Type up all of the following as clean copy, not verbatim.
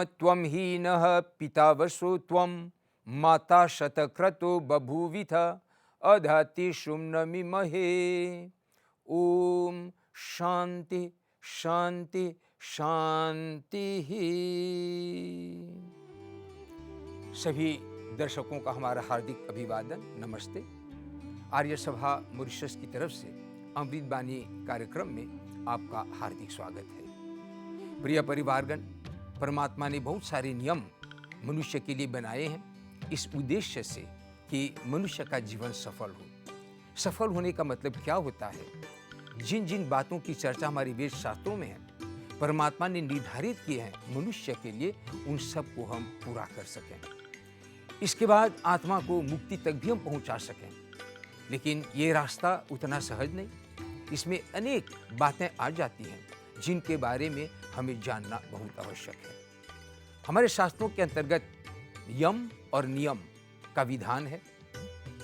त्वं हीनः पिता वसो त्वं माता शतक्रतो बभूविथ अधातिषुं नमिमहे। ओम शांति शांति शांति। सभी दर्शकों का हमारा हार्दिक अभिवादन, नमस्ते। आर्य सभा मॉरिशस की तरफ से अमृत बानी कार्यक्रम में आपका हार्दिक स्वागत है। प्रिय परिवारगण, परमात्मा ने बहुत सारे नियम मनुष्य के लिए बनाए हैं इस उद्देश्य से कि मनुष्य का जीवन सफल हो। सफल होने का मतलब क्या होता है? जिन जिन बातों की चर्चा हमारे वेद शास्त्रों में है, परमात्मा ने निर्धारित किए हैं मनुष्य के लिए, उन सब को हम पूरा कर सकें। इसके बाद आत्मा को मुक्ति तक भी हम पहुंचा सकें। लेकिन ये रास्ता उतना सहज नहीं, इसमें अनेक बातें आ जाती हैं जिनके बारे में हमें जानना बहुत आवश्यक है। हमारे शास्त्रों के अंतर्गत यम और नियम का विधान है।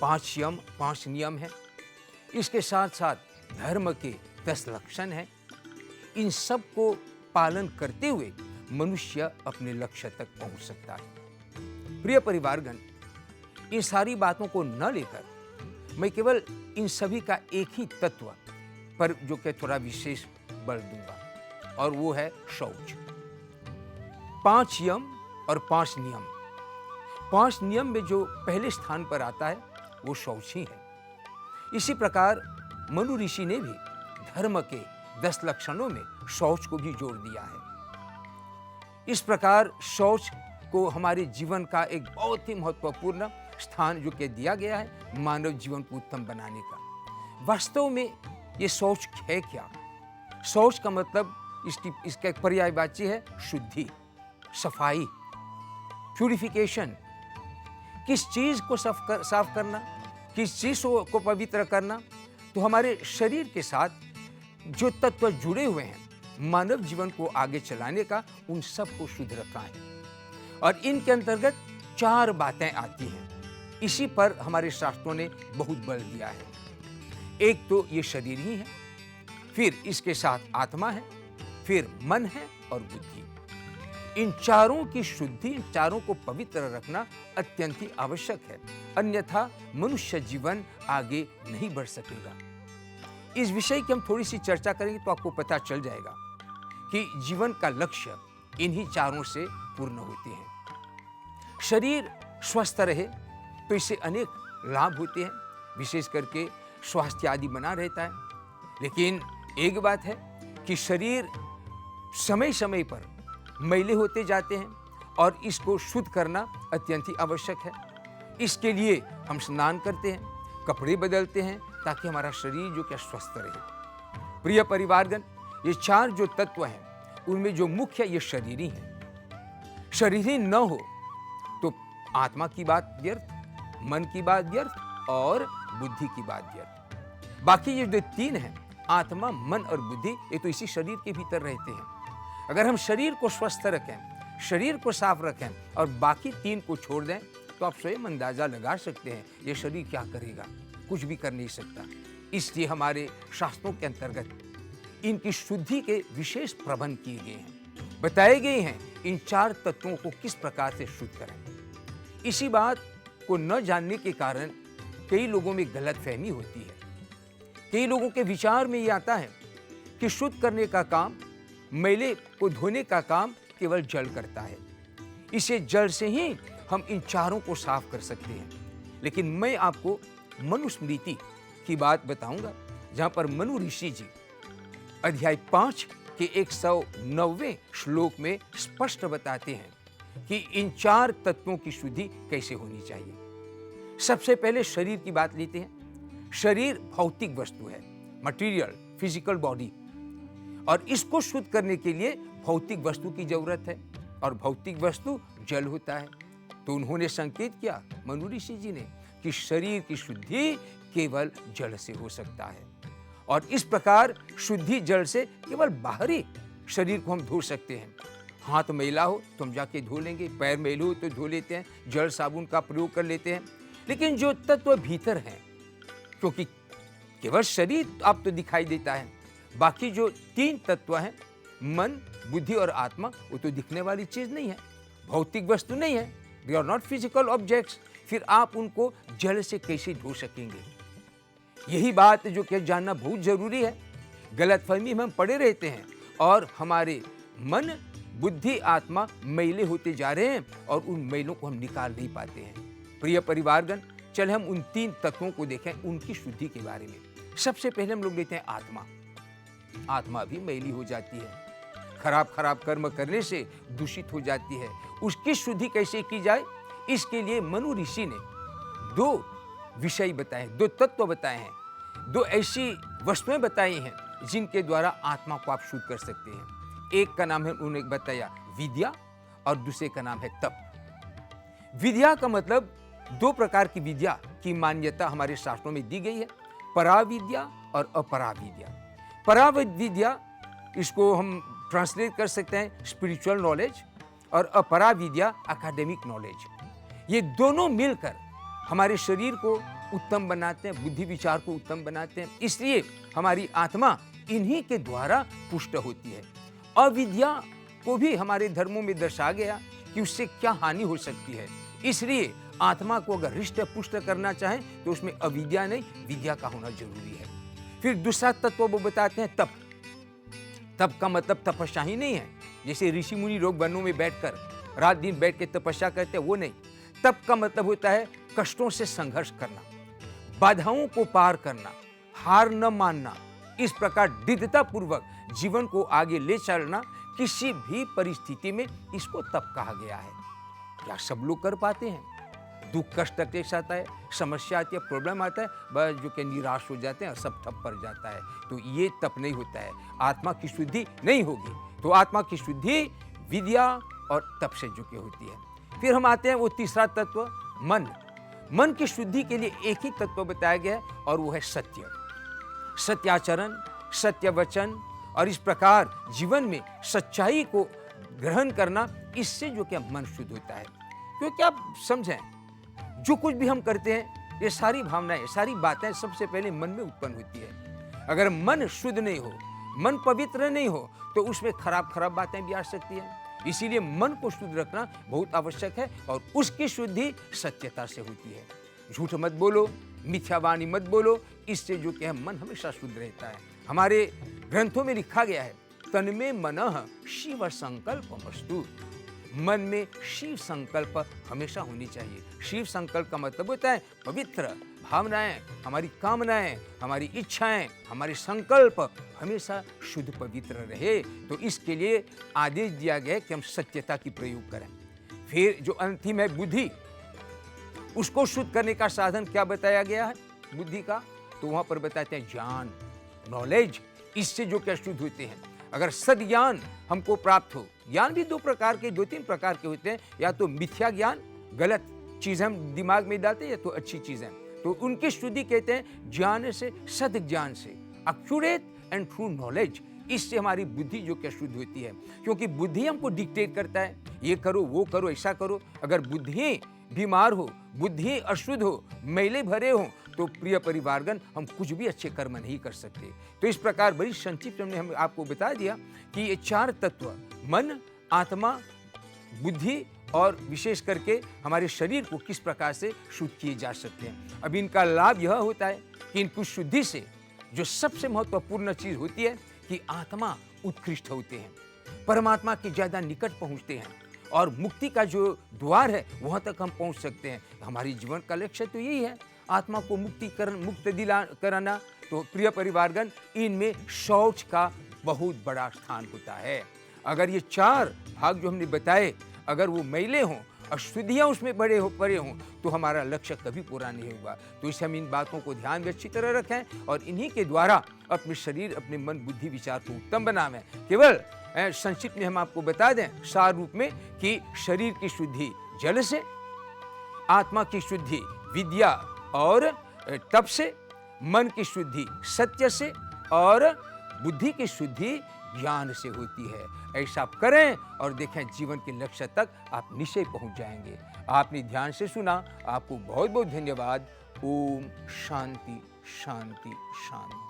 5 यम 5 नियम है। इसके साथ साथ धर्म के 10 लक्षण हैं। इन सब को पालन करते हुए मनुष्य अपने लक्ष्य तक पहुंच सकता है। प्रिय परिवारगण, इन सारी बातों को न लेकर मैं केवल इन सभी का एक ही तत्व पर जो कि थोड़ा विशेष बल दूंगा, और वो है शौच। 5 यम और 5 नियम। 5 नियम में जो पहले स्थान पर आता है वो शौच ही है। इसी प्रकार मनु ऋषि ने भी धर्म के 10 लक्षणों में शौच को भी जोड़ दिया है। इस प्रकार शौच को हमारे जीवन का एक बहुत ही महत्वपूर्ण स्थान जो कि दिया गया है मानव जीवन को उत्तम बनाने का। वास्तव में ये शौच है क्या? शौच का मतलब इसका एक पर्यायवाची है शुद्धि, सफाई, प्यूरिफिकेशन। किस चीज को साफ करना, किस चीज को पवित्र करना? तो हमारे शरीर के साथ जो तत्व जुड़े हुए हैं मानव जीवन को आगे चलाने का, उन सब को शुद्ध रखना है। और इनके अंतर्गत 4 बातें आती हैं। इसी पर हमारे शास्त्रों ने बहुत बल दिया है। एक तो ये शरीर ही है, फिर इसके साथ आत्मा है, फिर मन है और बुद्धि। इन चारों की शुद्धि, इन चारों को पवित्र रखना अत्यंत ही आवश्यक है, अन्यथा मनुष्य जीवन आगे नहीं बढ़ सकेगा। इस विषय की हम थोड़ी सी चर्चा करेंगे तो आपको पता चल जाएगा कि जीवन का लक्ष्य इन्हीं चारों से पूर्ण होते हैं। शरीर स्वस्थ रहे तो इससे अनेक लाभ होते हैं, विशेष करके स्वास्थ्य आदि बना रहता है। लेकिन एक बात है कि शरीर समय समय पर मैले होते जाते हैं और इसको शुद्ध करना अत्यंत ही आवश्यक है। इसके लिए हम स्नान करते हैं, कपड़े बदलते हैं, ताकि हमारा शरीर जो क्या स्वस्थ रहे। प्रिय परिवारगण, ये 4 जो तत्व हैं उनमें जो मुख्य ये शरीर ही है। शरीर ही न हो तो आत्मा की बात व्यर्थ, मन की बात व्यर्थ और बुद्धि की बात व्यर्थ। बाकी ये जो 3 हैं, आत्मा, मन और बुद्धि, ये तो इसी शरीर के भीतर रहते हैं। अगर हम शरीर को स्वस्थ रखें, शरीर को साफ रखें और बाकी 3 को छोड़ दें तो आप स्वयं अंदाजा लगा सकते हैं ये शरीर क्या करेगा। कुछ भी कर नहीं सकता। इसलिए हमारे शास्त्रों के अंतर्गत इनकी शुद्धि के विशेष प्रबंध किए गए हैं, बताए गए हैं इन 4 तत्वों को किस प्रकार से शुद्ध करें। इसी बात को न जानने के कारण कई लोगों में गलतफहमी होती है। कई लोगों के विचार में ये आता है कि शुद्ध करने का काम, मैले को धोने का काम केवल जल करता है। इसे जल से ही हम इन चारों को साफ कर सकते हैं। लेकिन मैं आपको मनुस्मृति की बात बताऊंगा, जहां पर मनु ऋषि जी अध्याय 5 के 109वें श्लोक में स्पष्ट बताते हैं कि इन 4 तत्वों की शुद्धि कैसे होनी चाहिए। सबसे पहले शरीर की बात लेते हैं। शरीर भौतिक वस्तु है, मटेरियल, फिजिकल बॉडी, और इसको शुद्ध करने के लिए भौतिक वस्तु की जरूरत है, और भौतिक वस्तु जल होता है। तो उन्होंने संकेत किया, मनु ऋषि जी ने, कि शरीर की शुद्धि केवल जल से हो सकता है। और इस प्रकार शुद्धि जल से केवल बाहरी शरीर को हम धो सकते हैं। हाथ मैला हो तो हम जाके धो लेंगे, पैर मैले हो तो धो लेते हैं, जल साबुन का प्रयोग कर लेते हैं। लेकिन जो तत्व भीतर हैं, क्योंकि केवल शरीर आप तो दिखाई देता है, बाकी जो 3 तत्व हैं, मन, बुद्धि और आत्मा, वो तो दिखने वाली चीज नहीं है। भौतिक वस्तु नहीं है, they are not physical objects, फिर आप उनको जल से कैसे धो सकेंगे? यही बात जो कि जानना बहुत जरूरी है। गलतफहमी में हम पड़े रहते हैं और हमारे मन, बुद्धि, आत्मा मैले होते जा रहे हैं और उन मैलों को हम निकाल नहीं पाते हैं। प्रिय परिवारगण, चले हम उन 3 तत्वों को देखें, उनकी शुद्धि के बारे में। सबसे पहले हम लोग लेते हैं आत्मा। आत्मा भी मैली हो जाती है, खराब कर्म करने से दूषित हो जाती है। उसकी शुद्धि कैसे की जाए, इसके लिए मनु ऋषि ने 2 विषय बताए, 2 तत्व बताए हैं, 2 ऐसी वस्तुएं बताई हैं जिनके द्वारा आत्मा को आप शुद्ध कर सकते हैं। एक का नाम है, उन्होंने बताया विद्या, और दूसरे का नाम है तप। विद्या का मतलब 2 प्रकार की विद्या की मान्यता हमारे शास्त्रों में दी गई है, पराविद्या और अपराविद्या। पराविद्या, इसको हम ट्रांसलेट कर सकते हैं स्पिरिचुअल नॉलेज, और अपराविद्या एकेडमिक नॉलेज। ये दोनों मिलकर हमारे शरीर को उत्तम बनाते हैं, बुद्धि विचार को उत्तम बनाते हैं। इसलिए हमारी आत्मा इन्हीं के द्वारा पुष्ट होती है। अविद्या को भी हमारे धर्मों में दर्शाया गया कि उससे क्या हानि हो सकती है। इसलिए आत्मा को अगर हृष्ट पुष्ट करना चाहें तो उसमें अविद्या नहीं, विद्या का होना जरूरी है। फिर दूसरा तत्व वो बताते हैं तप। तप का मतलब तपस्या ही नहीं है, जैसे ऋषि मुनि लोग वनों में बैठकर रात दिन बैठ के तपस्या करते हैं, वो नहीं। तप का मतलब होता है कष्टों से संघर्ष करना, बाधाओं को पार करना, हार न मानना, इस प्रकार दृढ़ता पूर्वक जीवन को आगे ले चलना। किसी भी परिस्थिति में इसको तप कहा गया है। क्या सब लोग कर पाते हैं? दुख कष्ट तकलीफ आता है, समस्या आती है, प्रॉब्लम आता है, बस जो कि निराश हो जाते हैं और सब ठप पड़ जाता है। तो ये तप नहीं होता है, आत्मा की शुद्धि नहीं होगी। तो आत्मा की शुद्धि विद्या और तप से जो कि होती है। फिर हम आते हैं वो तीसरा तत्व, मन। मन की शुद्धि के लिए एक ही तत्व बताया गया है और वो है सत्य। सत्याचरण, सत्य वचन, और इस प्रकार जीवन में सच्चाई को ग्रहण करना, इससे जो कि मन शुद्ध होता है। क्योंकि आप समझें, जो कुछ भी हम करते हैं, ये सारी भावनाएं, सारी बातें सबसे पहले मन में उत्पन्न होती है। अगर मन शुद्ध नहीं हो, मन पवित्र नहीं हो, तो उसमें खराब बातें भी आ सकती हैं। इसीलिए मन को शुद्ध रखना बहुत आवश्यक है और उसकी शुद्धि सत्यता से होती है। झूठ मत बोलो, मिथ्यावाणी मत बोलो, इससे जो कि मन हमेशा शुद्ध रहता है। हमारे ग्रंथों में लिखा गया है, तन में मनः शिव संकल्पमस्तु। मन में शिव संकल्प हमेशा होनी चाहिए। शिव संकल्प का मतलब होता है पवित्र भावनाएं, हमारी कामनाएं, हमारी इच्छाएं, हमारे संकल्प हमेशा शुद्ध पवित्र रहे। तो इसके लिए आदेश दिया गया है कि हम सत्यता की प्रयोग करें। फिर जो अंतिम है बुद्धि, उसको शुद्ध करने का साधन क्या बताया गया है बुद्धि का? तो वहां पर बताते हैं ज्ञान, नॉलेज, इससे जो क्या शुद्ध होते हैं। अगर सद्ज्ञान हमको प्राप्त हो, ज्ञान भी 2 प्रकार के, 2-3 प्रकार के होते हैं, या तो मिथ्या ज्ञान, गलत चीजें हम दिमाग में डालते हैं, या तो अच्छी चीजें, तो उनकी शुद्धि कहते हैं ज्ञान से, सद्ज्ञान से, एक्यूरेट एंड ट्रू नॉलेज। इससे हमारी बुद्धि जो क्या शुद्ध होती है, क्योंकि बुद्धि हमको डिक्टेट करता है, ये करो, वो करो, ऐसा करो। अगर बुद्धि बीमार हो, बुद्धि अशुद्ध हो, मैले भरे हो, तो प्रिय परिवारगण हम कुछ भी अच्छे कर्म नहीं कर सकते। तो इस प्रकार बड़ी संक्षिप्त में हम आपको बता दिया कि ये 4 तत्व, मन, आत्मा, बुद्धि और विशेष करके हमारे शरीर को किस प्रकार से शुद्ध किए जा सकते हैं। अब इनका लाभ यह होता है कि इनकी शुद्धि से जो सबसे महत्वपूर्ण चीज होती है कि आत्मा उत्कृष्ट होते हैं, परमात्मा के ज्यादा निकट पहुंचते हैं और मुक्ति का जो द्वार है वहां तक हम पहुंच सकते हैं। हमारी जीवन का लक्ष्य तो यही है, आत्मा को मुक्त कराना। तो प्रिय परिवारगण, इनमें शौच का बहुत बड़ा स्थान होता है। अगर ये 4 भाग जो हमने बताए, अगर वो मैले हों, अशुद्धियाँ उसमें पड़े हों, तो हमारा लक्ष्य कभी पूरा नहीं होगा। तो इससे हम इन बातों को ध्यान में अच्छी तरह रखें और इन्हीं के द्वारा अपने शरीर, अपने मन, बुद्धि, विचार को उत्तम बनावें। केवल संक्षिप्त में हम आपको बता दें सार रूप में कि शरीर की शुद्धि जल से, आत्मा की शुद्धि विद्या और तप से, मन की शुद्धि सत्य से और बुद्धि की शुद्धि ज्ञान से होती है। ऐसा आप करें और देखें जीवन के लक्ष्य तक आप निश्चय पहुंच जाएंगे। आपने ध्यान से सुना, आपको बहुत बहुत धन्यवाद। ओम शांति शांति शांति।